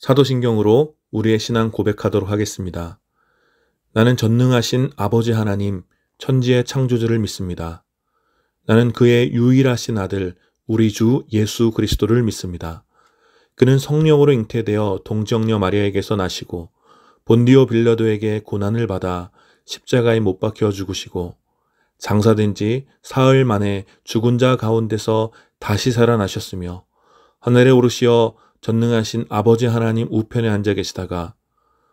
사도신경으로 우리의 신앙 고백하도록 하겠습니다. 나는 전능하신 아버지 하나님, 천지의 창조주를 믿습니다. 나는 그의 유일하신 아들, 우리 주 예수 그리스도를 믿습니다. 그는 성령으로 잉태되어 동정녀 마리아에게서 나시고 본디오 빌라도에게 고난을 받아 십자가에 못 박혀 죽으시고 장사된 지 사흘 만에 죽은 자 가운데서 다시 살아나셨으며 하늘에 오르시어 전능하신 아버지 하나님 우편에 앉아 계시다가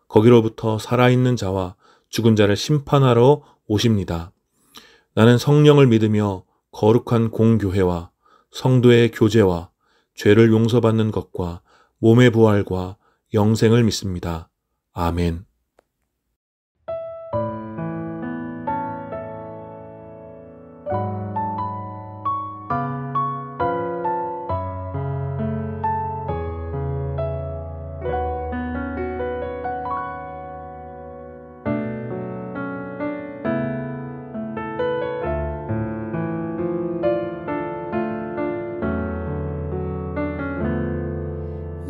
거기로부터 살아있는 자와 죽은 자를 심판하러 오십니다. 나는 성령을 믿으며 거룩한 공교회와 성도의 교제와 죄를 용서받는 것과 몸의 부활과 영생을 믿습니다. 아멘.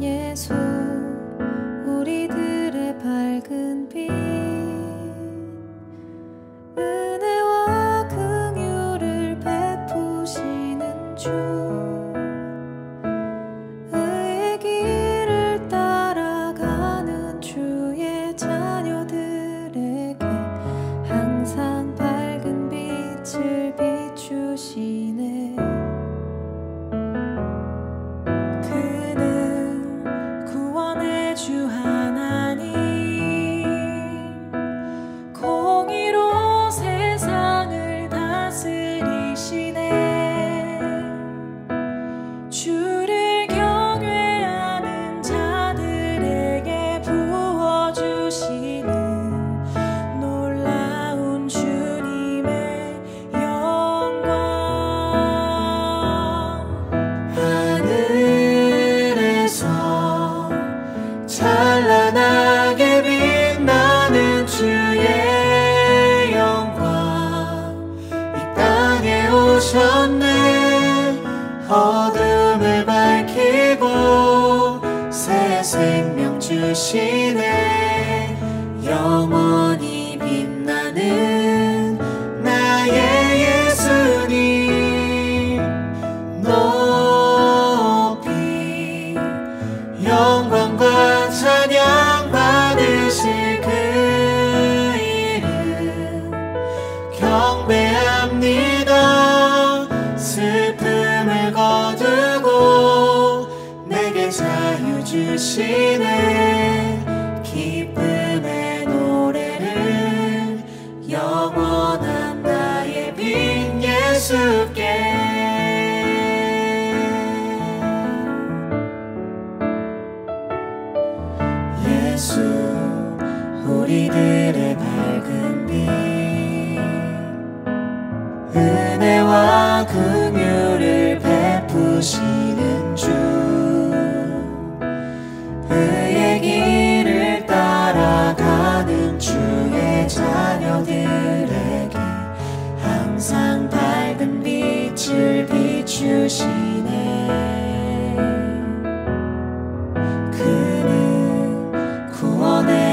예수 우리들의 밝은 빛 은혜와 긍휼을 베푸시는 주 의의 길을 따라가는 주의 자녀들에게 항상 밝은 빛을 비추시네. 주 하나님 공의로 세상을 다스리시네. 주를 경외하는 자들에게 부어주시는 놀라운 주님의 영광. 하늘에서 찬란하게 빛나는 주의 영광 이 땅에 오셨네. 어둠을 밝히고 새 생명 주시네. 영원히 빛나는 나의 예수님 높이 영광과 찬양 받으실 그 이름 경배합니다. 슬픔을 거두고 내게 자유 주시네. 기쁨의 노래를 영원한 나의 빈 예수께. 예수 우리들의 밝은 빛 은혜와 긍휼을 베푸시는 주 의의 길을 따라가는 주의 자녀들에게 항상 밝은 빛을 비추시네.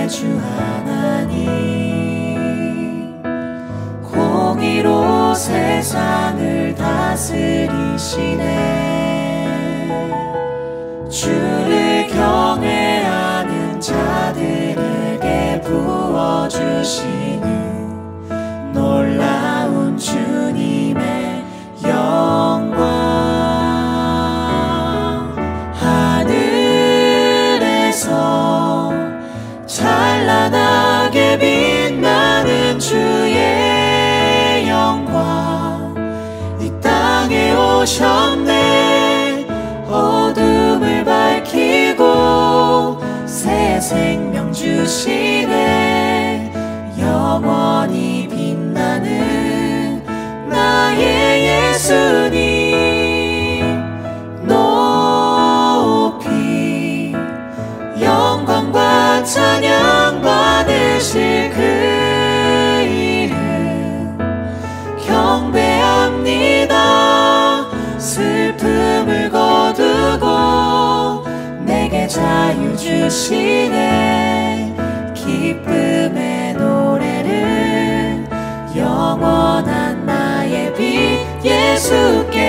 주 하나님 공의로 세상을 다스리시네. 주를 경외하는 자들에게 부어주시는 놀라운 주님의 영광. 하늘에서 찬란하게 빛나는 주의 영광 이 땅에 오셨네. 어둠을 밝히고 새 생명 주시네. 영원히 빛나는 나의 예수님 높이 영광과 찬양 받으실 그 이름 경배합니다. 슬픔을 거두고 내게 자유 주시네. 기쁨의 노래를 영원한 나의 빛 예수께.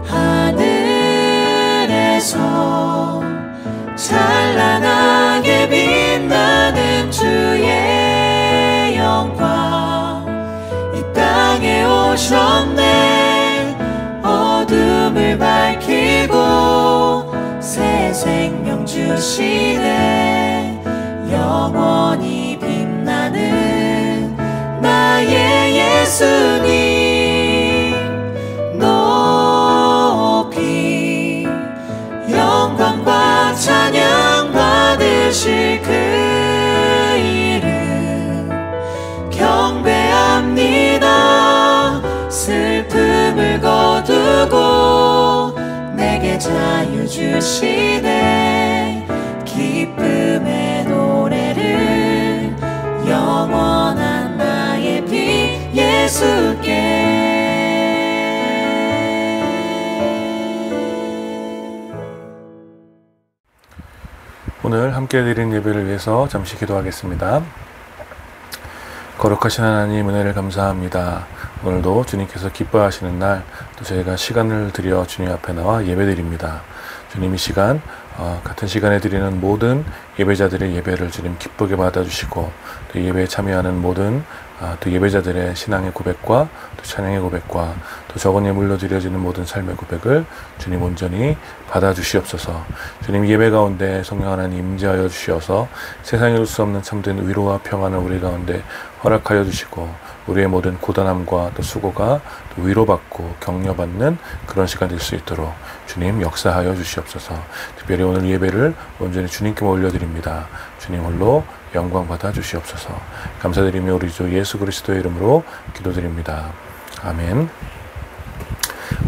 하늘에서 찬란하게 빛나는 주의 영광 이 땅에 오셨네. 어둠을 밝히고 새 생명 주시네. 영원히 빛나는 나의 예수님 높이 영광과 찬양 받으실 그 이름 경배합니다. 슬픔을 거두고 내게 자유 주시네. 기쁨의 노래를 영원한 나의 빛 예수께. 오늘 함께 드린 예배를 위해서 잠시 기도하겠습니다. 거룩하신 하나님, 은혜를 감사합니다. 오늘도 주님께서 기뻐하시는 날, 또 저희가 시간을 들여 주님 앞에 나와 예배드립니다. 주님, 이 시간 같은 시간에 드리는 모든 예배자들의 예배를 주님 기쁘게 받아주시고, 또 예배에 참여하는 모든 또 예배자들의 신앙의 고백과 또 찬양의 고백과 또 적은 예물로 드려지는 모든 삶의 고백을 주님 온전히 받아주시옵소서. 주님, 예배 가운데 성령 하나님 임재하여 주시어서 세상에 올 수 없는 참된 위로와 평안을 우리 가운데 허락하여 주시고, 우리의 모든 고단함과 또 수고가 또 위로받고 격려받는 그런 시간 될 수 있도록 주님 역사하여 주시옵소서. 특별히 오늘 예배를 온전히 주님께 올려드립니다. 주님 홀로 영광 받아 주시옵소서. 감사드리며 우리 주 예수 그리스도의 이름으로 기도드립니다. 아멘.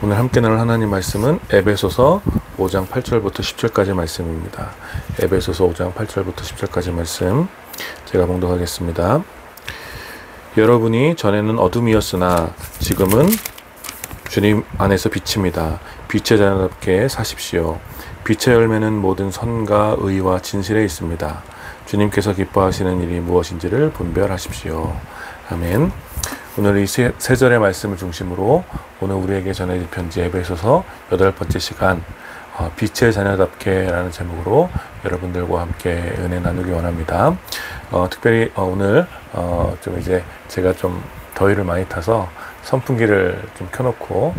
오늘 함께 나눌 하나님 말씀은 에베소서 5장 8절부터 10절까지 말씀입니다. 에베소서 5장 8절부터 10절까지 말씀 제가 봉독하겠습니다. 여러분이 전에는 어둠이었으나 지금은 주님 안에서 빛입니다. 빛의 자녀답게 사십시오. 빛의 열매는 모든 선과 의와 진실에 있습니다. 주님께서 기뻐하시는 일이 무엇인지를 분별하십시오. 아멘. 오늘 이 세 절의 말씀을 중심으로 오늘 우리에게 전해질 편지 에베소서 8번째 시간 빛의 자녀답게 라는 제목으로 여러분들과 함께 은혜 나누기 원합니다. 특별히 오늘 좀 이제 제가 좀 더위를 많이 타서 선풍기를 좀 켜놓고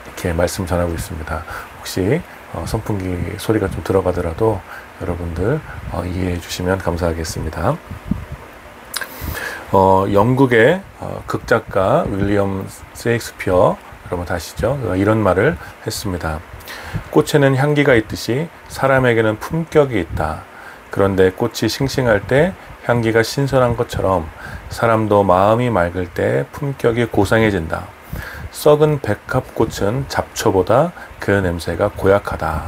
이렇게 말씀 전하고 있습니다. 혹시 선풍기 소리가 좀 들어가더라도 여러분들 이해해 주시면 감사하겠습니다. 영국의 극작가 윌리엄 셰익스피어, 여러분 다 아시죠? 이런 말을 했습니다. 꽃에는 향기가 있듯이 사람에게는 품격이 있다. 그런데 꽃이 싱싱할 때 향기가 신선한 것처럼 사람도 마음이 맑을 때 품격이 고상해진다. 썩은 백합꽃은 잡초보다 그 냄새가 고약하다.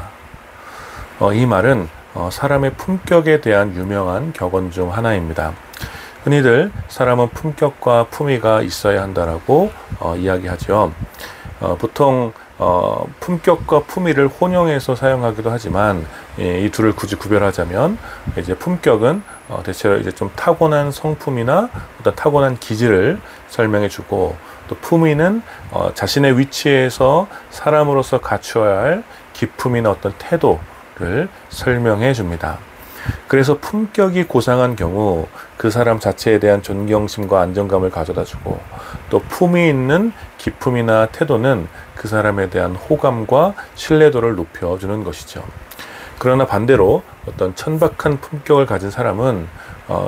이 말은 사람의 품격에 대한 유명한 격언 중 하나입니다. 흔히들 사람은 품격과 품위가 있어야 한다라고 이야기하죠. 보통 품격과 품위를 혼용해서 사용하기도 하지만 이 둘을 굳이 구별하자면 이제 품격은 대체로 이제 좀 타고난 성품이나 어떤 타고난 기질을 설명해주고, 또 품위는 자신의 위치에서 사람으로서 갖추어야 할 기품이나 어떤 태도를 설명해 줍니다. 그래서 품격이 고상한 경우 그 사람 자체에 대한 존경심과 안정감을 가져다주고, 또 품위 있는 기품이나 태도는 그 사람에 대한 호감과 신뢰도를 높여주는 것이죠. 그러나 반대로 어떤 천박한 품격을 가진 사람은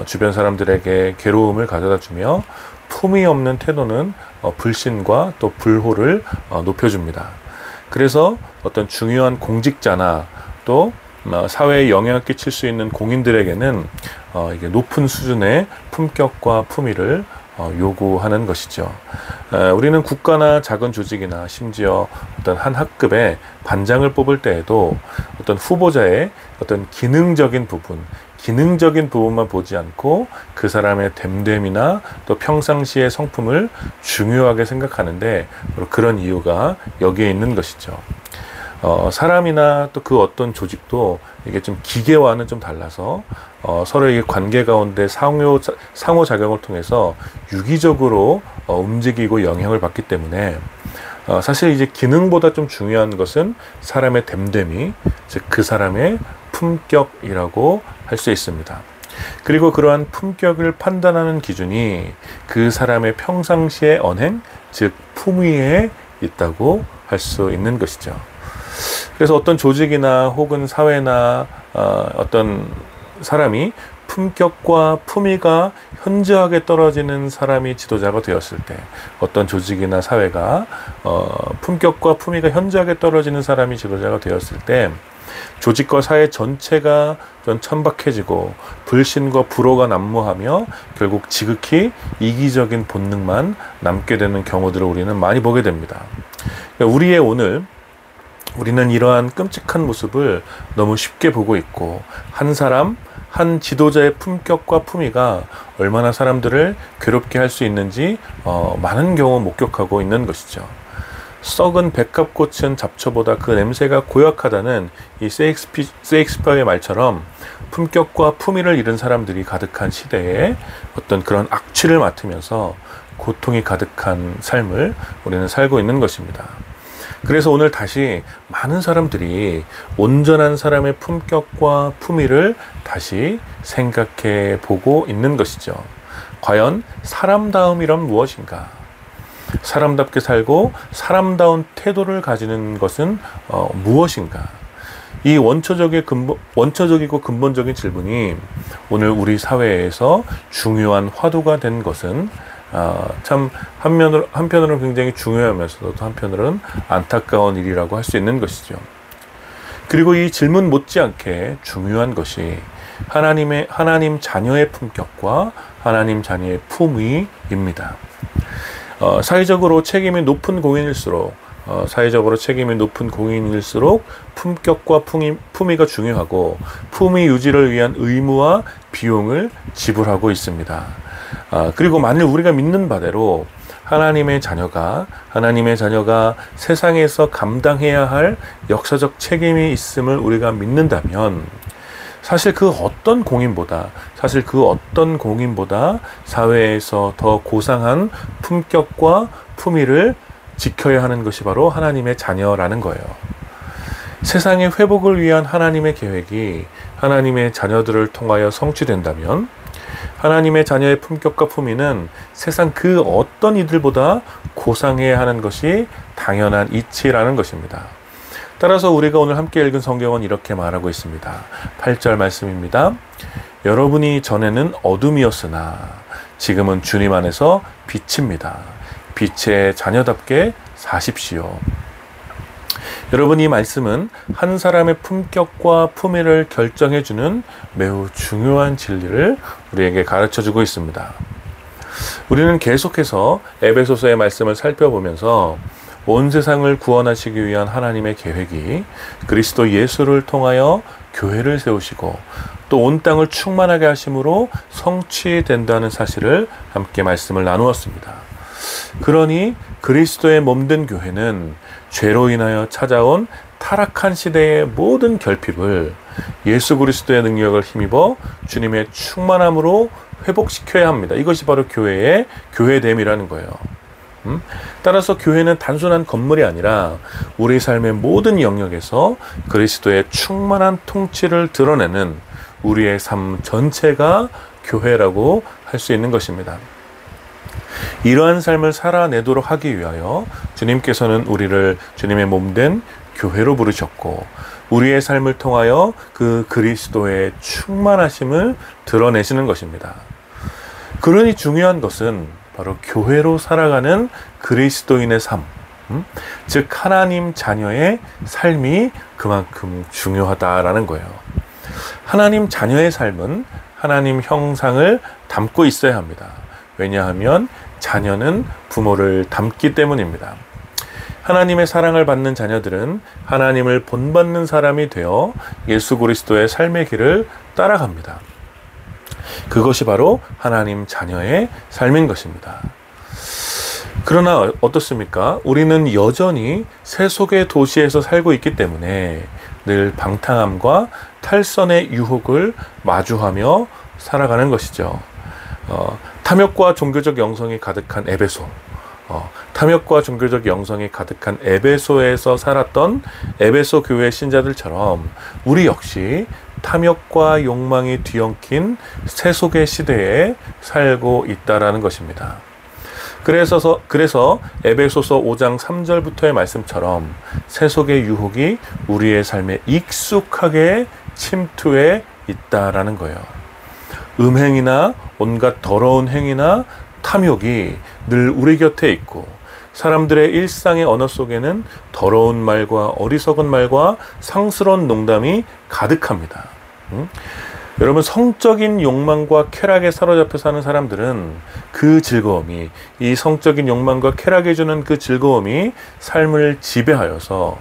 주변 사람들에게 괴로움을 가져다주며, 품위 없는 태도는 불신과 또 불호를 높여줍니다. 그래서 어떤 중요한 공직자나 또 사회에 영향을 끼칠 수 있는 공인들에게는 이게 높은 수준의 품격과 품위를 요구하는 것이죠. 우리는 국가나 작은 조직이나 심지어 어떤 한 학급의 반장을 뽑을 때에도 어떤 후보자의 어떤 기능적인 부분만 보지 않고 그 사람의 됨됨이나 또 평상시의 성품을 중요하게 생각하는데 바로 그런 이유가 여기에 있는 것이죠. 사람이나 또 그 어떤 조직도 이게 좀 기계와는 좀 달라서 서로의 관계 가운데 상호작용을 통해서 유기적으로 움직이고 영향을 받기 때문에 사실 이제 기능보다 좀 중요한 것은 사람의 됨됨이, 즉 그 사람의 품격이라고 할 수 있습니다. 그리고 그러한 품격을 판단하는 기준이 그 사람의 평상시의 언행, 즉 품위에 있다고 할 수 있는 것이죠. 그래서 어떤 조직이나 혹은 사회나 어떤 사람이 품격과 품위가 현저하게 떨어지는 사람이 지도자가 되었을 때, 어떤 조직이나 사회가 품격과 품위가 현저하게 떨어지는 사람이 지도자가 되었을 때 조직과 사회 전체가 좀 천박해지고 불신과 불호가 난무하며 결국 지극히 이기적인 본능만 남게 되는 경우들을 우리는 많이 보게 됩니다. 우리는 이러한 끔찍한 모습을 너무 쉽게 보고 있고, 한 지도자의 품격과 품위가 얼마나 사람들을 괴롭게 할 수 있는지 많은 경우 목격하고 있는 것이죠. 썩은 백합꽃은 잡초보다 그 냄새가 고약하다는 이 세익스피어의 말처럼 품격과 품위를 잃은 사람들이 가득한 시대에 어떤 그런 악취를 맡으면서 고통이 가득한 삶을 우리는 살고 있는 것입니다. 그래서 오늘 다시 많은 사람들이 온전한 사람의 품격과 품위를 다시 생각해 보고 있는 것이죠. 과연 사람다움이란 무엇인가? 사람답게 살고 사람다운 태도를 가지는 것은 무엇인가? 이 원초적이고 근본적인 질문이 오늘 우리 사회에서 중요한 화두가 된 것은 참 한편으로는 굉장히 중요하면서도 한편으로는 안타까운 일이라고 할 수 있는 것이죠. 그리고 이 질문 못지않게 중요한 것이 하나님 자녀의 품격과 하나님 자녀의 품위입니다. 사회적으로 책임이 높은 공인일수록 품격과 품위가 중요하고 품위 유지를 위한 의무와 비용을 지불하고 있습니다. 그리고 만일 우리가 믿는 바대로 하나님의 자녀가 세상에서 감당해야 할 역사적 책임이 있음을 우리가 믿는다면 사실 그 어떤 공인보다 사회에서 더 고상한 품격과 품위를 지켜야 하는 것이 바로 하나님의 자녀라는 거예요. 세상의 회복을 위한 하나님의 계획이 하나님의 자녀들을 통하여 성취된다면 하나님의 자녀의 품격과 품위는 세상 그 어떤 이들보다 고상해야 하는 것이 당연한 이치라는 것입니다. 따라서 우리가 오늘 함께 읽은 성경은 이렇게 말하고 있습니다. 8절 말씀입니다. 여러분이 전에는 어둠이었으나 지금은 주님 안에서 빛입니다. 빛의 자녀답게 사십시오. 여러분, 이 말씀은 한 사람의 품격과 품위를 결정해주는 매우 중요한 진리를 우리에게 가르쳐주고 있습니다. 우리는 계속해서 에베소서의 말씀을 살펴보면서 온 세상을 구원하시기 위한 하나님의 계획이 그리스도 예수를 통하여 교회를 세우시고 또 온 땅을 충만하게 하심으로 성취된다는 사실을 함께 말씀을 나누었습니다. 그러니 그리스도의 몸된 교회는 죄로 인하여 찾아온 타락한 시대의 모든 결핍을 예수 그리스도의 능력을 힘입어 주님의 충만함으로 회복시켜야 합니다. 이것이 바로 교회의 교회됨이라는 거예요. 따라서 교회는 단순한 건물이 아니라 우리 삶의 모든 영역에서 그리스도의 충만한 통치를 드러내는 우리의 삶 전체가 교회라고 할 수 있는 것입니다. 이러한 삶을 살아내도록 하기 위하여 주님께서는 우리를 주님의 몸된 교회로 부르셨고 우리의 삶을 통하여 그 그리스도의 충만하심을 드러내시는 것입니다. 그러니 중요한 것은 바로 교회로 살아가는 그리스도인의 삶, 즉 하나님 자녀의 삶이 그만큼 중요하다라는 거예요. 하나님 자녀의 삶은 하나님 형상을 담고 있어야 합니다. 왜냐하면 자녀는 부모를 닮기 때문입니다. 하나님의 사랑을 받는 자녀들은 하나님을 본받는 사람이 되어 예수 그리스도의 삶의 길을 따라갑니다. 그것이 바로 하나님 자녀의 삶인 것입니다. 그러나 어떻습니까? 우리는 여전히 세속의 도시에서 살고 있기 때문에 늘 방탕함과 탈선의 유혹을 마주하며 살아가는 것이죠. 탐욕과 종교적 영성이 가득한 에베소, 탐욕과 종교적 영성이 가득한 에베소에서 살았던 에베소 교회 신자들처럼 우리 역시 탐욕과 욕망이 뒤엉킨 세속의 시대에 살고 있다라는 것입니다. 그래서 에베소서 5장 3절부터의 말씀처럼 세속의 유혹이 우리의 삶에 익숙하게 침투해 있다라는 거예요. 음행이나 온갖 더러운 행위나 탐욕이 늘 우리 곁에 있고 사람들의 일상의 언어 속에는 더러운 말과 어리석은 말과 상스러운 농담이 가득합니다. 여러분, 성적인 욕망과 쾌락에 사로잡혀 사는 사람들은 그 즐거움이, 이 성적인 욕망과 쾌락이 주는 그 즐거움이 삶을 지배하여서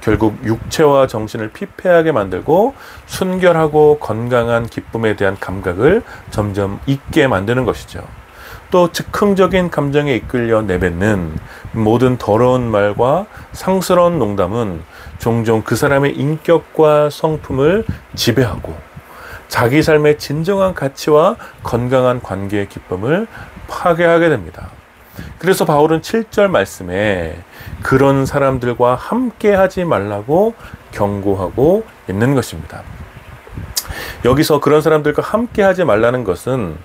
결국 육체와 정신을 피폐하게 만들고 순결하고 건강한 기쁨에 대한 감각을 점점 잊게 만드는 것이죠. 또 즉흥적인 감정에 이끌려 내뱉는 모든 더러운 말과 상스러운 농담은 종종 그 사람의 인격과 성품을 지배하고 자기 삶의 진정한 가치와 건강한 관계의 기쁨을 파괴하게 됩니다. 그래서 바울은 7절 말씀에 그런 사람들과 함께 하지 말라고 경고하고 있는 것입니다. 여기서 그런 사람들과 함께 하지 말라는 것은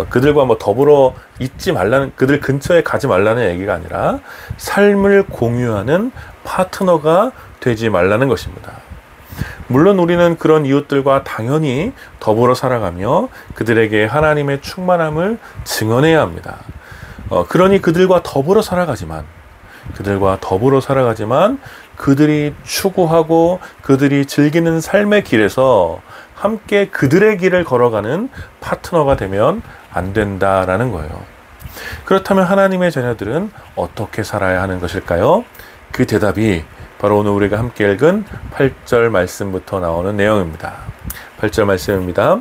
그들과 더불어 있지 말라는, 그들 근처에 가지 말라는 얘기가 아니라 삶을 공유하는 파트너가 되지 말라는 것입니다. 물론 우리는 그런 이웃들과 당연히 더불어 살아가며 그들에게 하나님의 충만함을 증언해야 합니다. 그러니 그들과 더불어 살아가지만 그들이 추구하고 그들이 즐기는 삶의 길에서 함께 그들의 길을 걸어가는 파트너가 되면 안 된다라는 거예요. 그렇다면 하나님의 자녀들은 어떻게 살아야 하는 것일까요? 그 대답이 바로 오늘 우리가 함께 읽은 8절 말씀부터 나오는 내용입니다. 8절 말씀입니다.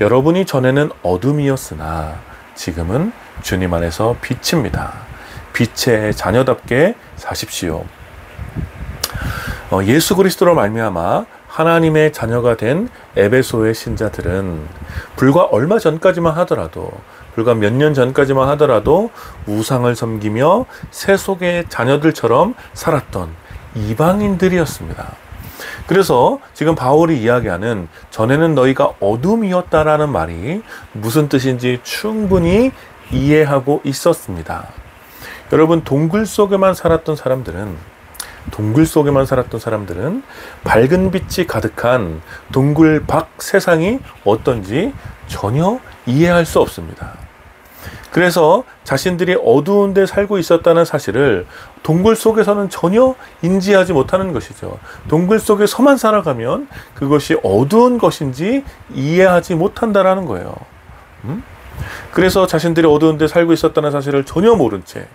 여러분이 전에는 어둠이었으나 지금은 주님 안에서 빛입니다. 빛의 자녀답게 사십시오. 예수 그리스도로 말미암아 하나님의 자녀가 된 에베소의 신자들은 불과 얼마 전까지만 하더라도, 불과 몇 년 전까지만 하더라도 우상을 섬기며 세속의 자녀들처럼 살았던 이방인들이었습니다. 그래서 지금 바울이 이야기하는 전에는 너희가 어둠이었다라는 말이 무슨 뜻인지 충분히 이해하고 있었습니다. 여러분, 동굴 속에만 살았던 사람들은 밝은 빛이 가득한 동굴 밖 세상이 어떤지 전혀 이해할 수 없습니다. 그래서 자신들이 어두운 데 살고 있었다는 사실을 동굴 속에서는 전혀 인지하지 못하는 것이죠. 동굴 속에서만 살아가면 그것이 어두운 것인지 이해하지 못한다라는 거예요. 그래서 자신들이 어두운 데 살고 있었다는 사실을 전혀 모른 채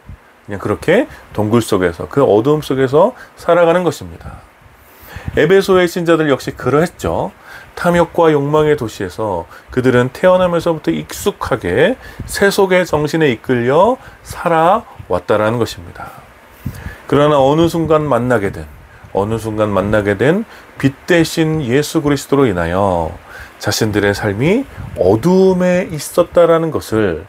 그냥 그렇게 동굴 속에서, 그 어두움 속에서 살아가는 것입니다. 에베소의 신자들 역시 그러했죠. 탐욕과 욕망의 도시에서 그들은 태어나면서부터 익숙하게 세속의 정신에 이끌려 살아왔다라는 것입니다. 그러나 어느 순간 만나게 된 빛 대신 예수 그리스도로 인하여 자신들의 삶이 어두움에 있었다라는 것을,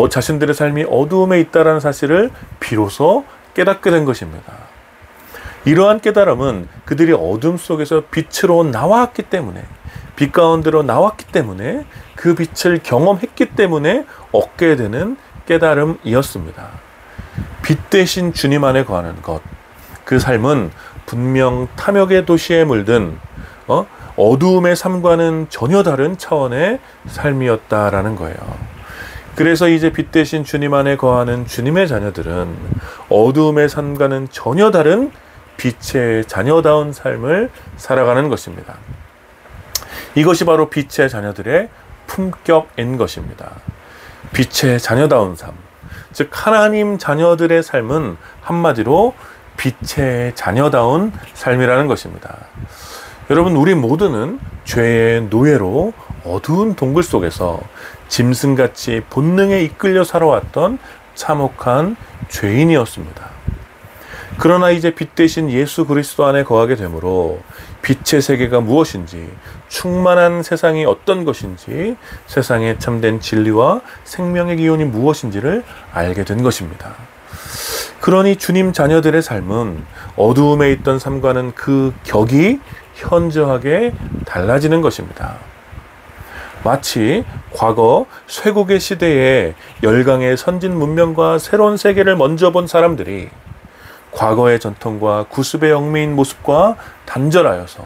자신들의 삶이 어두움에 있다라는 사실을 비로소 깨닫게 된 것입니다. 이러한 깨달음은 그들이 어둠 속에서 빛으로 나왔기 때문에, 빛 가운데로 나왔기 때문에, 그 빛을 경험했기 때문에 얻게 되는 깨달음이었습니다. 빛 대신 주님 안에 거하는 것, 그 삶은 분명 탐욕의 도시에 물든 어두움의 삶과는 전혀 다른 차원의 삶이었다라는 거예요. 그래서 이제 빛 대신 주님 안에 거하는 주님의 자녀들은 어두움의 삶과는 전혀 다른 빛의 자녀다운 삶을 살아가는 것입니다. 이것이 바로 빛의 자녀들의 품격인 것입니다. 빛의 자녀다운 삶, 즉 하나님 자녀들의 삶은 한마디로 빛의 자녀다운 삶이라는 것입니다. 여러분, 우리 모두는 죄의 노예로 어두운 동굴 속에서 짐승같이 본능에 이끌려 살아왔던 참혹한 죄인이었습니다. 그러나 이제 빛 대신 예수 그리스도 안에 거하게 되므로 빛의 세계가 무엇인지, 충만한 세상이 어떤 것인지, 세상에 참된 진리와 생명의 기원이 무엇인지를 알게 된 것입니다. 그러니 주님 자녀들의 삶은 어두움에 있던 삶과는 그 격이 현저하게 달라지는 것입니다. 마치 과거 쇠국의 시대에 열강의 선진 문명과 새로운 세계를 먼저 본 사람들이 과거의 전통과 구습의 얽매인 모습과 단절하여서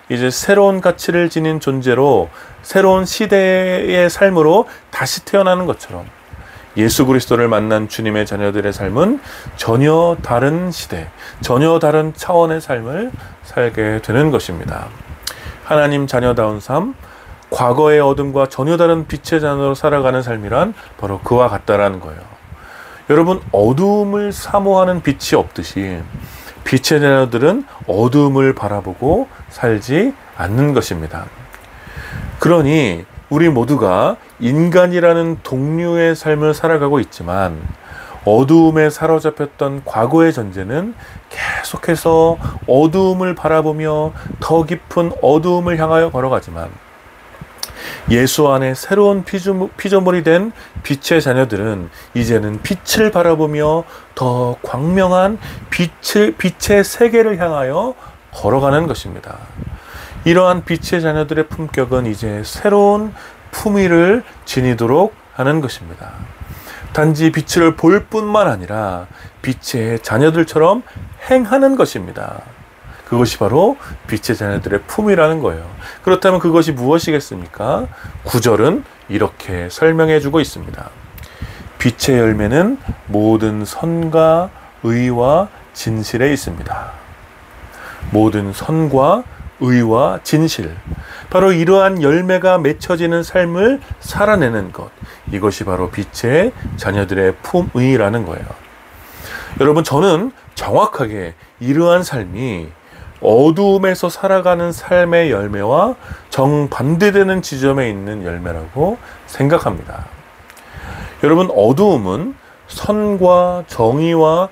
이제 새로운 가치를 지닌 존재로 새로운 시대의 삶으로 다시 태어나는 것처럼 예수 그리스도를 만난 주님의 자녀들의 삶은 전혀 다른 시대, 전혀 다른 차원의 삶을 살게 되는 것입니다. 하나님 자녀다운 삶, 과거의 어둠과 전혀 다른 빛의 자녀로 살아가는 삶이란 바로 그와 같다라는 거예요. 여러분, 어두움을 사모하는 빛이 없듯이 빛의 자녀들은 어두움을 바라보고 살지 않는 것입니다. 그러니 우리 모두가 인간이라는 동류의 삶을 살아가고 있지만 어두움에 사로잡혔던 과거의 존재는 계속해서 어두움을 바라보며 더 깊은 어두움을 향하여 걸어가지만 예수 안에 새로운 피조물이 된 빛의 자녀들은 이제는 빛을 바라보며 더 광명한 빛의 세계를 향하여 걸어가는 것입니다. 이러한 빛의 자녀들의 품격은 이제 새로운 품위를 지니도록 하는 것입니다. 단지 빛을 볼 뿐만 아니라 빛의 자녀들처럼 행하는 것입니다. 그것이 바로 빛의 자녀들의 품이라는 거예요. 그렇다면 그것이 무엇이겠습니까? 9절은 이렇게 설명해 주고 있습니다. 빛의 열매는 모든 선과 의와 진실에 있습니다. 모든 선과 의와 진실, 바로 이러한 열매가 맺혀지는 삶을 살아내는 것, 이것이 바로 빛의 자녀들의 품의라는 거예요. 여러분, 저는 정확하게 이러한 삶이 어두움에서 살아가는 삶의 열매와 정반대되는 지점에 있는 열매라고 생각합니다. 여러분, 어두움은 선과 정의와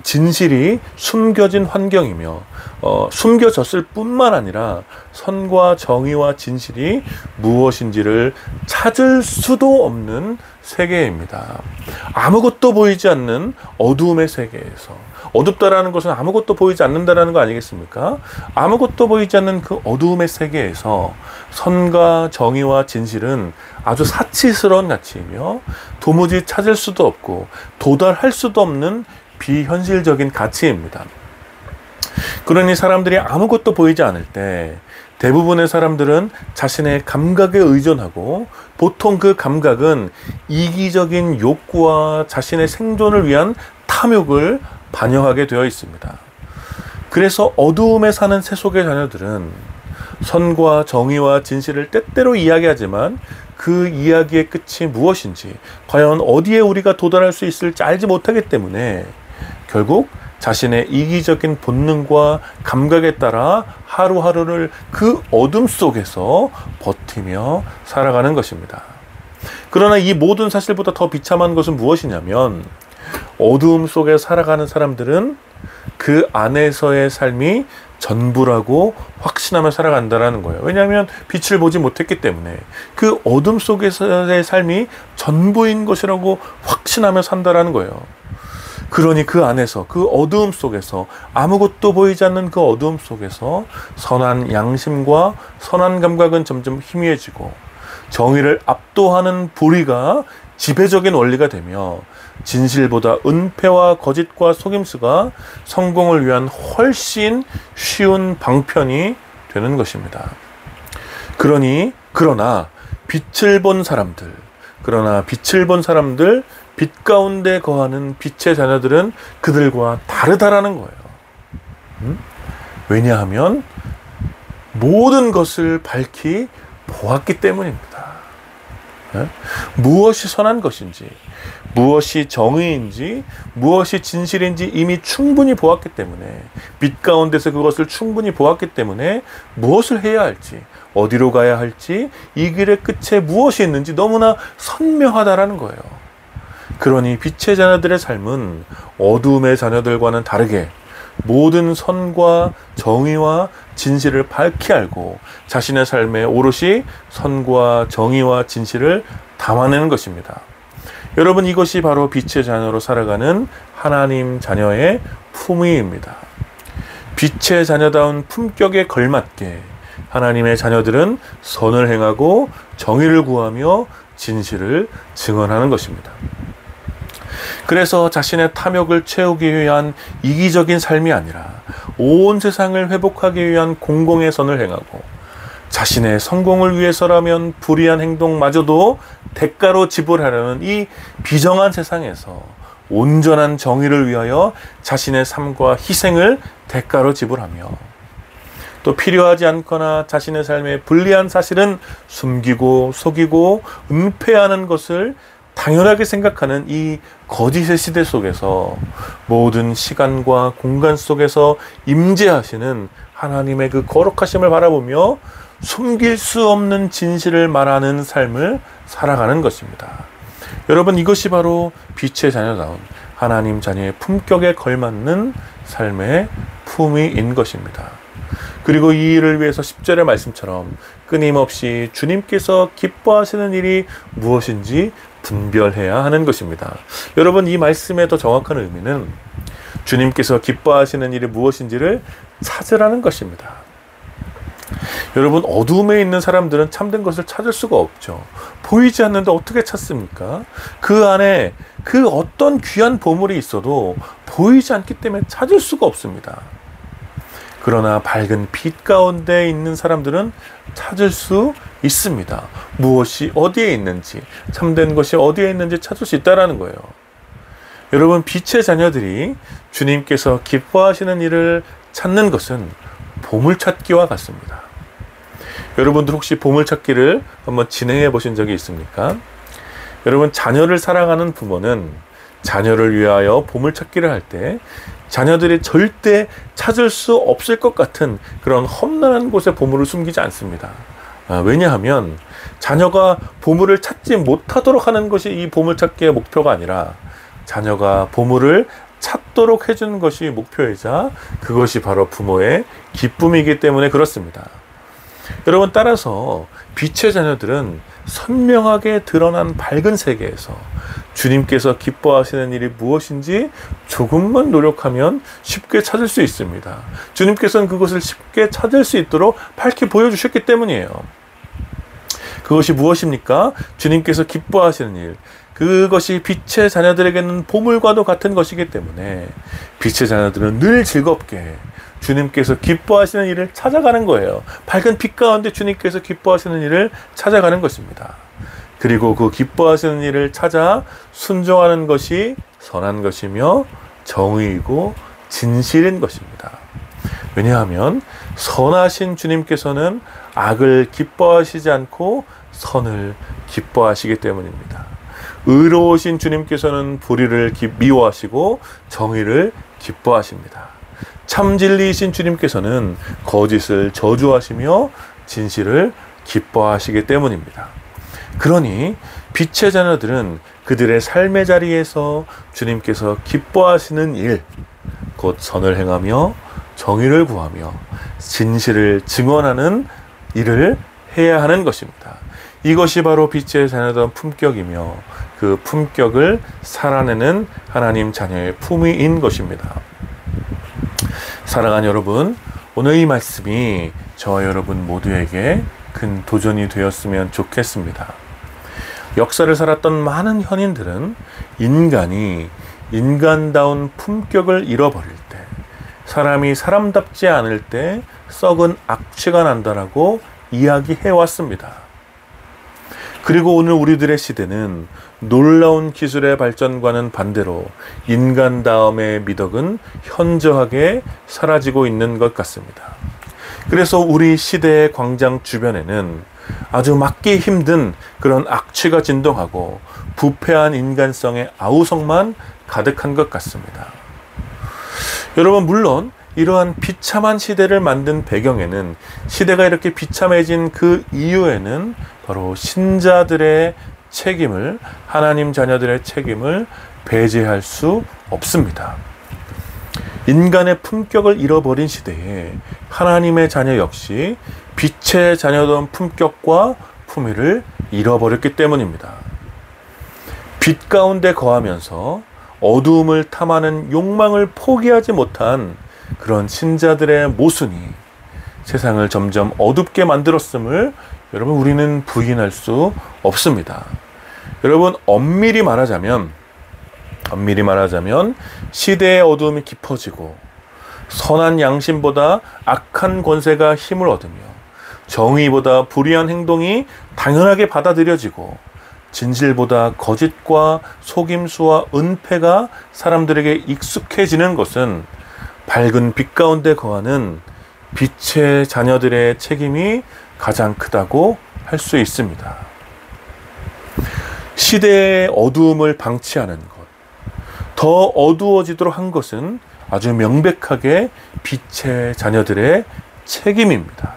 진실이 숨겨진 환경이며 숨겨졌을 뿐만 아니라 선과 정의와 진실이 무엇인지를 찾을 수도 없는 세계입니다. 아무것도 보이지 않는 어두움의 세계에서, 어둡다라는 것은 아무것도 보이지 않는다라는 거 아니겠습니까? 아무것도 보이지 않는 그 어두움의 세계에서 선과 정의와 진실은 아주 사치스러운 가치이며 도무지 찾을 수도 없고 도달할 수도 없는 비현실적인 가치입니다. 그러니 사람들이 아무것도 보이지 않을 때 대부분의 사람들은 자신의 감각에 의존하고 보통 그 감각은 이기적인 욕구와 자신의 생존을 위한 탐욕을 반영하게 되어 있습니다. 그래서 어두움에 사는 세속의 자녀들은 선과 정의와 진실을 때때로 이야기하지만 그 이야기의 끝이 무엇인지, 과연 어디에 우리가 도달할 수 있을지 알지 못하기 때문에 결국 자신의 이기적인 본능과 감각에 따라 하루하루를 그 어둠 속에서 버티며 살아가는 것입니다. 그러나 이 모든 사실보다 더 비참한 것은 무엇이냐면 어두움 속에 살아가는 사람들은 그 안에서의 삶이 전부라고 확신하며 살아간다는 거예요. 왜냐하면 빛을 보지 못했기 때문에 그 어둠 속에서의 삶이 전부인 것이라고 확신하며 산다는 거예요. 그러니 그 안에서, 그 어두움 속에서, 아무것도 보이지 않는 그 어두움 속에서 선한 양심과 선한 감각은 점점 희미해지고 정의를 압도하는 불의가 지배적인 원리가 되며 진실보다 은폐와 거짓과 속임수가 성공을 위한 훨씬 쉬운 방편이 되는 것입니다. 그러나 빛을 본 사람들, 빛 가운데 거하는 빛의 자녀들은 그들과 다르다라는 거예요. 왜냐하면 모든 것을 밝히 보았기 때문입니다. 무엇이 선한 것인지, 무엇이 정의인지, 무엇이 진실인지 이미 충분히 보았기 때문에, 빛 가운데서 그것을 충분히 보았기 때문에 무엇을 해야 할지, 어디로 가야 할지, 이 길의 끝에 무엇이 있는지 너무나 선명하다라는 거예요. 그러니 빛의 자녀들의 삶은 어둠의 자녀들과는 다르게 모든 선과 정의와 진실을 밝히 알고 자신의 삶에 오롯이 선과 정의와 진실을 담아내는 것입니다. 여러분, 이것이 바로 빛의 자녀로 살아가는 하나님 자녀의 품위입니다. 빛의 자녀다운 품격에 걸맞게 하나님의 자녀들은 선을 행하고 정의를 구하며 진실을 증언하는 것입니다. 그래서 자신의 탐욕을 채우기 위한 이기적인 삶이 아니라 온 세상을 회복하기 위한 공공의 선을 행하고 자신의 성공을 위해서라면 불의한 행동마저도 대가로 지불하려는 이 비정한 세상에서 온전한 정의를 위하여 자신의 삶과 희생을 대가로 지불하며 또 필요하지 않거나 자신의 삶에 불리한 사실은 숨기고 속이고 은폐하는 것을 당연하게 생각하는 이 거짓의 시대 속에서 모든 시간과 공간 속에서 임재하시는 하나님의 그 거룩하심을 바라보며 숨길 수 없는 진실을 말하는 삶을 살아가는 것입니다. 여러분, 이것이 바로 빛의 자녀다운 하나님 자녀의 품격에 걸맞는 삶의 품위인 것입니다. 그리고 이 일을 위해서 10절의 말씀처럼 끊임없이 주님께서 기뻐하시는 일이 무엇인지 분별해야 하는 것입니다. 여러분, 이 말씀의 더 정확한 의미는 주님께서 기뻐하시는 일이 무엇인지를 찾으라는 것입니다. 여러분, 어둠에 있는 사람들은 참된 것을 찾을 수가 없죠. 보이지 않는데 어떻게 찾습니까? 그 안에 그 어떤 귀한 보물이 있어도 보이지 않기 때문에 찾을 수가 없습니다. 그러나 밝은 빛 가운데 있는 사람들은 찾을 수 있습니다. 무엇이 어디에 있는지, 참된 것이 어디에 있는지 찾을 수 있다는 거예요. 여러분, 빛의 자녀들이 주님께서 기뻐하시는 일을 찾는 것은 보물찾기와 같습니다. 여러분들 혹시 보물찾기를 한번 진행해 보신 적이 있습니까? 여러분, 자녀를 사랑하는 부모는 자녀를 위하여 보물찾기를 할 때 자녀들이 절대 찾을 수 없을 것 같은 그런 험난한 곳에 보물을 숨기지 않습니다. 왜냐하면 자녀가 보물을 찾지 못하도록 하는 것이 이 보물찾기의 목표가 아니라 자녀가 보물을 찾도록 해주는 것이 목표이자 그것이 바로 부모의 기쁨이기 때문에 그렇습니다. 여러분, 따라서 빛의 자녀들은 선명하게 드러난 밝은 세계에서 주님께서 기뻐하시는 일이 무엇인지 조금만 노력하면 쉽게 찾을 수 있습니다. 주님께서는 그것을 쉽게 찾을 수 있도록 밝히 보여주셨기 때문이에요. 그것이 무엇입니까? 주님께서 기뻐하시는 일, 그것이 빛의 자녀들에게는 보물과도 같은 것이기 때문에 빛의 자녀들은 늘 즐겁게 주님께서 기뻐하시는 일을 찾아가는 거예요. 밝은 빛 가운데 주님께서 기뻐하시는 일을 찾아가는 것입니다. 그리고 그 기뻐하시는 일을 찾아 순종하는 것이 선한 것이며 정의이고 진실인 것입니다. 왜냐하면 선하신 주님께서는 악을 기뻐하시지 않고 선을 기뻐하시기 때문입니다. 의로우신 주님께서는 불의를 미워하시고 정의를 기뻐하십니다. 참 진리이신 주님께서는 거짓을 저주하시며 진실을 기뻐하시기 때문입니다. 그러니 빛의 자녀들은 그들의 삶의 자리에서 주님께서 기뻐하시는 일, 곧 선을 행하며 정의를 구하며 진실을 증언하는 일을 해야 하는 것입니다. 이것이 바로 빛의 자녀다운 품격이며 그 품격을 살아내는 하나님 자녀의 품위인 것입니다. 사랑하는 여러분, 오늘 이 말씀이 저와 여러분 모두에게 큰 도전이 되었으면 좋겠습니다. 역사를 살았던 많은 현인들은 인간이 인간다운 품격을 잃어버릴 때, 사람이 사람답지 않을 때 썩은 악취가 난다라고 이야기해 왔습니다. 그리고 오늘 우리들의 시대는 놀라운 기술의 발전과는 반대로 인간다움의 미덕은 현저하게 사라지고 있는 것 같습니다. 그래서 우리 시대의 광장 주변에는 아주 막기 힘든 그런 악취가 진동하고 부패한 인간성의 아우성만 가득한 것 같습니다. 여러분, 물론 이러한 비참한 시대를 만든 배경에는, 시대가 이렇게 비참해진 그 이유에는 바로 신자들의 책임을, 하나님 자녀들의 책임을 배제할 수 없습니다. 인간의 품격을 잃어버린 시대에 하나님의 자녀 역시 빛의 자녀던 품격과 품위를 잃어버렸기 때문입니다. 빛 가운데 거하면서 어두움을 탐하는 욕망을 포기하지 못한 그런 신자들의 모순이 세상을 점점 어둡게 만들었음을 여러분 우리는 부인할 수 없습니다. 여러분 엄밀히 말하자면 시대의 어두움이 깊어지고 선한 양심보다 악한 권세가 힘을 얻으며 정의보다 불의한 행동이 당연하게 받아들여지고 진실보다 거짓과 속임수와 은폐가 사람들에게 익숙해지는 것은 밝은 빛 가운데 거하는 빛의 자녀들의 책임이 가장 크다고 할 수 있습니다. 시대의 어두움을 방치하는 것, 더 어두워지도록 한 것은 아주 명백하게 빛의 자녀들의 책임입니다.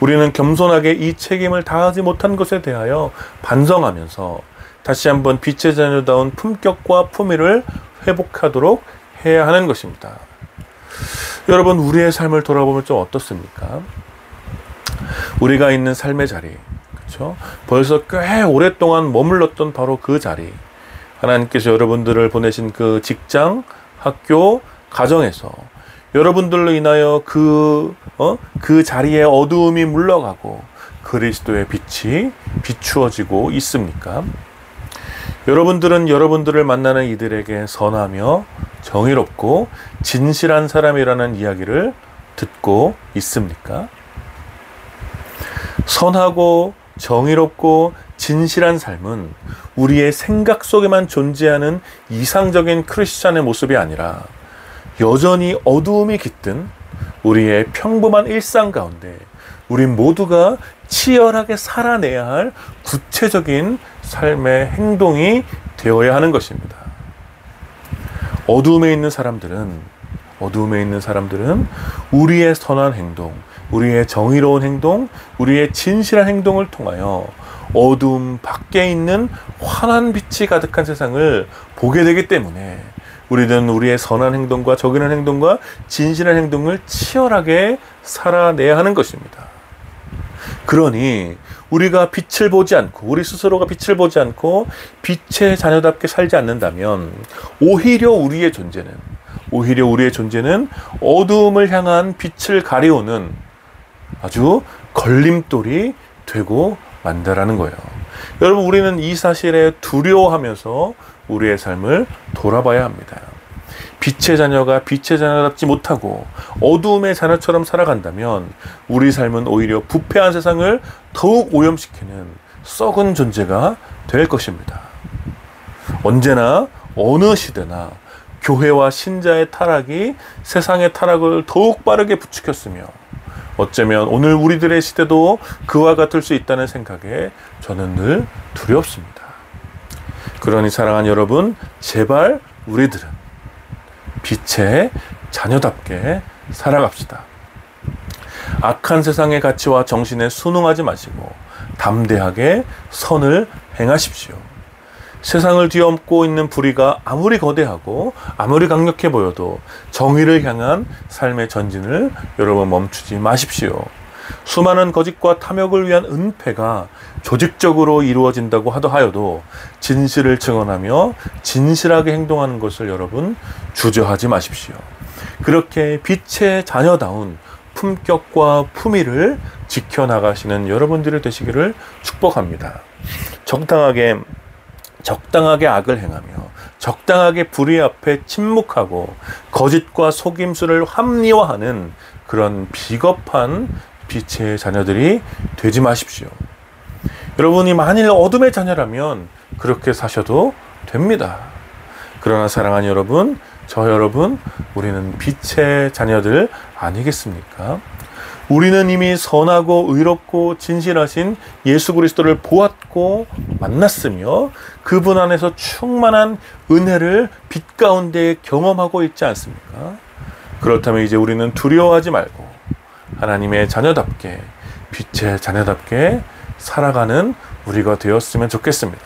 우리는 겸손하게 이 책임을 다하지 못한 것에 대하여 반성하면서 다시 한번 빛의 자녀다운 품격과 품위를 회복하도록 해야 하는 것입니다. 여러분 우리의 삶을 돌아보면 좀 어떻습니까? 우리가 있는 삶의 자리, 그렇죠? 벌써 꽤 오랫동안 머물렀던 바로 그 자리, 하나님께서 여러분들을 보내신 그 직장, 학교, 가정에서 여러분들로 인하여 그 자리에 어두움이 물러가고 그리스도의 빛이 비추어지고 있습니까? 여러분들은 여러분들을 만나는 이들에게 선하며 정의롭고 진실한 사람이라는 이야기를 듣고 있습니까? 선하고 정의롭고 진실한 삶은 우리의 생각 속에만 존재하는 이상적인 크리스찬의 모습이 아니라 여전히 어두움이 깃든 우리의 평범한 일상 가운데 우리 모두가 치열하게 살아내야 할 구체적인 삶의 행동이 되어야 하는 것입니다. 어두움에 있는 사람들은 우리의 선한 행동, 우리의 정의로운 행동, 우리의 진실한 행동을 통하여 어두움 밖에 있는 환한 빛이 가득한 세상을 보게 되기 때문에 우리는 우리의 선한 행동과 정의로운 행동과 진실한 행동을 치열하게 살아내야 하는 것입니다. 그러니 우리가 빛을 보지 않고, 우리 스스로가 빛을 보지 않고 빛의 자녀답게 살지 않는다면 오히려 우리의 존재는 어두움을 향한 빛을 가려오는 아주 걸림돌이 되고 만다라는 거예요. 여러분 우리는 이 사실에 두려워하면서 우리의 삶을 돌아봐야 합니다. 빛의 자녀가 빛의 자녀답지 못하고 어두움의 자녀처럼 살아간다면 우리 삶은 오히려 부패한 세상을 더욱 오염시키는 썩은 존재가 될 것입니다. 언제나 어느 시대나 교회와 신자의 타락이 세상의 타락을 더욱 빠르게 부추겼으며 어쩌면 오늘 우리들의 시대도 그와 같을 수 있다는 생각에 저는 늘 두렵습니다. 그러니 사랑하는 여러분, 제발 우리들은 빛의 자녀답게 살아갑시다. 악한 세상의 가치와 정신에 순응하지 마시고 담대하게 선을 행하십시오. 세상을 뒤엎고 있는 불의가 아무리 거대하고 아무리 강력해 보여도 정의를 향한 삶의 전진을 여러분 멈추지 마십시오. 수많은 거짓과 탐욕을 위한 은폐가 조직적으로 이루어진다고 하여도 진실을 증언하며 진실하게 행동하는 것을 여러분 주저하지 마십시오. 그렇게 빛의 자녀다운 품격과 품위를 지켜나가시는 여러분들이 되시기를 축복합니다. 적당하게 악을 행하며 적당하게 불의 앞에 침묵하고 거짓과 속임수를 합리화하는 그런 비겁한 빛의 자녀들이 되지 마십시오. 여러분이 만일 어둠의 자녀라면 그렇게 사셔도 됩니다. 그러나 사랑하는 여러분, 저 여러분, 우리는 빛의 자녀들 아니겠습니까? 우리는 이미 선하고 의롭고 진실하신 예수 그리스도를 보았고 만났으며 그분 안에서 충만한 은혜를 빛 가운데 경험하고 있지 않습니까? 그렇다면 이제 우리는 두려워하지 말고 하나님의 자녀답게, 빛의 자녀답게 살아가는 우리가 되었으면 좋겠습니다.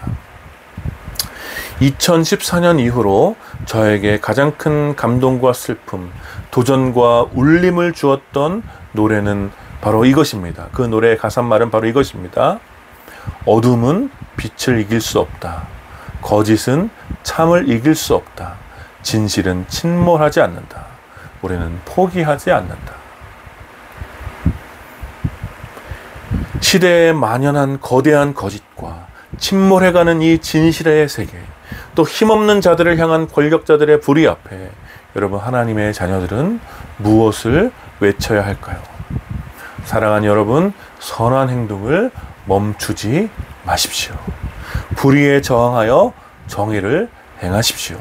2014년 이후로 저에게 가장 큰 감동과 슬픔, 도전과 울림을 주었던 노래는 바로 이것입니다. 그 노래의 가사말은 바로 이것입니다. 어둠은 빛을 이길 수 없다. 거짓은 참을 이길 수 없다. 진실은 침몰하지 않는다. 우리는 포기하지 않는다. 시대에 만연한 거대한 거짓과 침몰해가는 이 진실의 세계, 또 힘없는 자들을 향한 권력자들의 불의 앞에 여러분, 하나님의 자녀들은 무엇을 외쳐야 할까요? 사랑하는 여러분, 선한 행동을 멈추지 마십시오. 불의에 저항하여 정의를 행하십시오.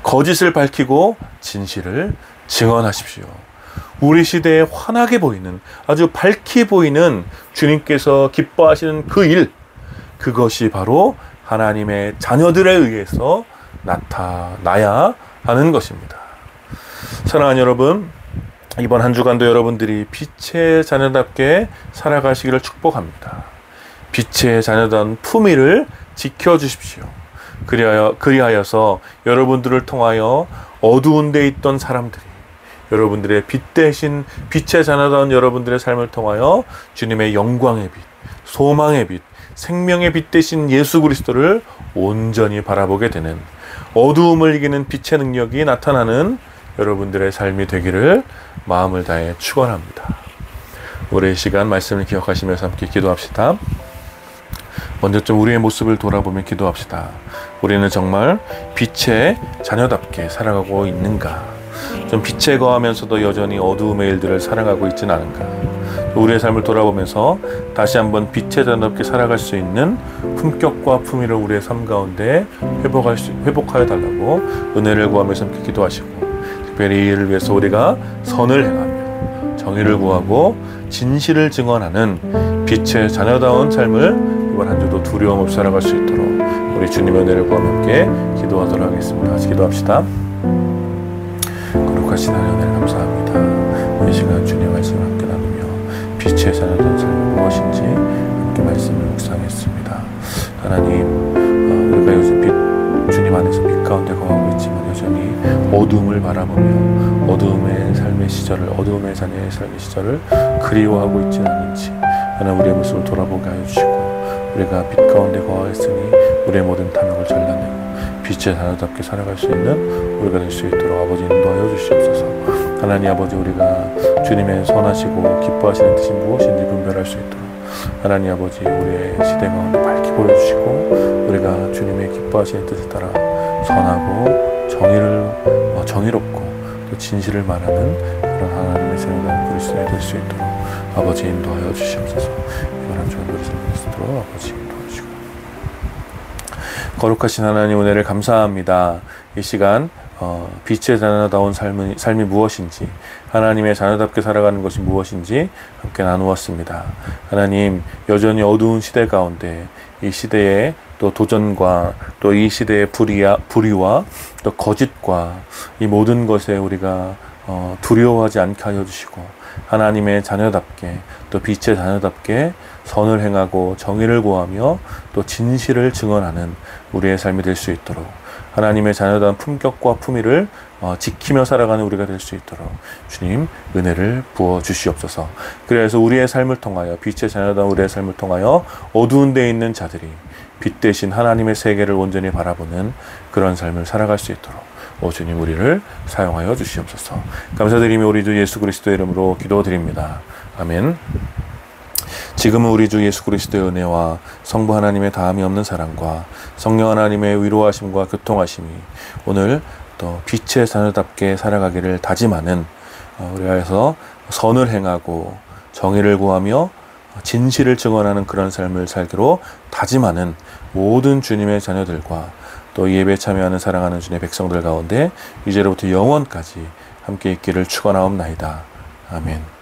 거짓을 밝히고 진실을 증언하십시오. 우리 시대에 환하게 보이는, 아주 밝게 보이는 주님께서 기뻐하시는 그 일, 그것이 바로 하나님의 자녀들에 의해서 나타나야 하는 것입니다. 사랑하는 여러분, 이번 한 주간도 여러분들이 빛의 자녀답게 살아가시기를 축복합니다. 빛의 자녀다운 품위를 지켜주십시오. 그리하여서 여러분들을 통하여 어두운 데 있던 사람들이 여러분들의 빛 대신 빛의 자녀다운 여러분들의 삶을 통하여 주님의 영광의 빛, 소망의 빛, 생명의 빛 대신 예수 그리스도를 온전히 바라보게 되는, 어두움을 이기는 빛의 능력이 나타나는 여러분들의 삶이 되기를 마음을 다해 축원합니다. 올해 시간 말씀을 기억하시면서 함께 기도합시다. 먼저 좀 우리의 모습을 돌아보며 기도합시다. 우리는 정말 빛의 자녀답게 살아가고 있는가? 좀 빛에 거하면서도 여전히 어두움의 일들을 살아가고 있지는 않은가? 우리의 삶을 돌아보면서 다시 한번 빛의 자녀답게 살아갈 수 있는 품격과 품위를 우리의 삶 가운데 회복하여 달라고 은혜를 구하면서 함께 기도하시고, 특별히 이를 위해서 우리가 선을 행하며 정의를 구하고 진실을 증언하는 빛의 자녀다운 삶을 이번 한 주도 두려움 없이 살아갈 수 있도록 우리 주님의 은혜를 구하며 함께 기도하도록 하겠습니다. 같이 기도합시다. 거룩하신 하나님, 은혜를 감사합니다. 이 시간 주님의 말씀을 함께 나누며 빛의 자녀다운 삶이 무엇인지 함께 말씀을 묵상했습니다. 하나님, 우리가 요즘 주님 안에서 빛 가운데 거하고 있지만 여전히 어둠을 바라보며 어둠의 삶의 시절을, 어둠의 자녀의 삶의 시절을 그리워하고 있지는 않은지 하나님, 우리의 모습을 돌아보게 하여 주시고, 우리가 빛 가운데 거하였으니 우리의 모든 탐욕을 잘라내고 빛의 자녀답게 살아갈 수 있는 우리가 될 수 있도록 아버지 인도하여 주시옵소서. 하나님 아버지, 우리가 주님의 선하시고 기뻐하시는 뜻이 무엇인지 분별할 수 있도록 하나님 아버지, 우리의 시대 가운데 밝게 보여주시고, 우리가 주님의 기뻐하시는 뜻에 따라 선하고 정의롭고 또 진실을 말하는 그런 하나님의 자녀된 그리스도인이 될 수 있도록 아버지 인도하여 주시옵소서. 이번 한 주간 그리스도를 아버지 인도하여 주시고, 거룩하신 하나님, 은혜를 감사합니다. 이 시간 빛의 자녀다운 삶이 무엇인지, 하나님의 자녀답게 살아가는 것이 무엇인지 함께 나누었습니다. 하나님, 여전히 어두운 시대 가운데 이 시대의 또 도전과 또 이 시대의 불의와 또 거짓과 이 모든 것에 우리가 두려워하지 않게 하여 주시고, 하나님의 자녀답게 또 빛의 자녀답게 선을 행하고 정의를 구하며 또 진실을 증언하는 우리의 삶이 될 수 있도록, 하나님의 자녀다운 품격과 품위를 지키며 살아가는 우리가 될 수 있도록 주님 은혜를 부어 주시옵소서. 그래서 우리의 삶을 통하여, 빛의 자녀다운 우리의 삶을 통하여 어두운 데에 있는 자들이 빛 대신 하나님의 세계를 온전히 바라보는 그런 삶을 살아갈 수 있도록 주님 우리를 사용하여 주시옵소서. 감사드리며 우리 주 예수 그리스도의 이름으로 기도드립니다. 아멘. 지금은 우리 주 예수 그리스도의 은혜와 성부 하나님의 다함이 없는 사랑과 성령 하나님의 위로하심과 교통하심이 오늘 또 빛의 자녀답게 살아가기를 다짐하는, 우리하여서 선을 행하고 정의를 구하며 진실을 증언하는 그런 삶을 살기로 다짐하는 모든 주님의 자녀들과 또 예배에 참여하는 사랑하는 주님의 백성들 가운데 이제로부터 영원까지 함께 있기를 축원하옵나이다. 아멘.